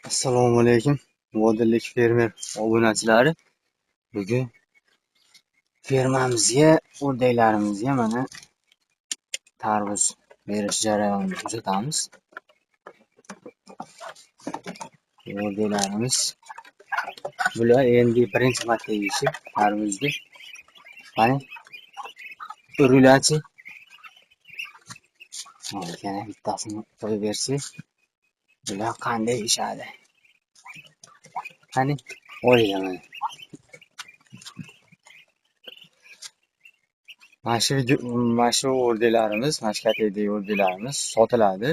Assalomu alaykum, Vodillik fermer obunachilari. Bugun fermamizga, o'rdaklarimizga mana tarvuz berish jarayonini kuzatamiz. O'rdaklarimiz bular endi birinchi marta yeyishi tarvuzni. Qani, urulachi. Yana bittasini qo'yib bersak, bular qanday ishadi? Qani, o'ylayman. Mana shu o'rdaklarimiz, mana shu kattadagi o'rdaklarimiz sotiladi.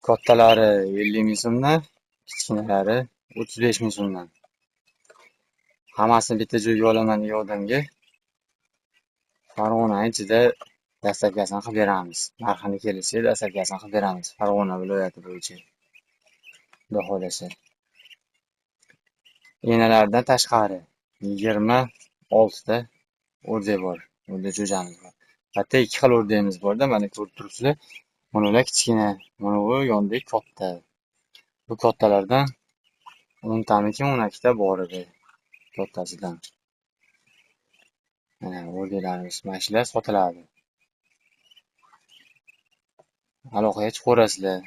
Kattalari 50 ming so'mdan, kichkinalari 35 ming so'mdan. Hammasini bitta joyga olaman degan odamga Farg'ona ichida dastavkasini qilib beramiz. Narxini kelishsa, dastavkasini qilib beramiz. Farg'ona viloyati bo'yicha. Xudo xohlasa. Enalardan tashqari 26 ta o'rdak bor. O'rdak jo'jamiz bor. Hatto ikki xil o'rdakimiz bor-da, mana ko'rib turibsizlar. Bular kichkina, mana bu yondagi katta. Bu kattalardan 10 tamikin 12 ta bor edi kattasidan. Mana o'rdaklarimiz mana shular sotiladi. Aloqaga chiqaverasizlar.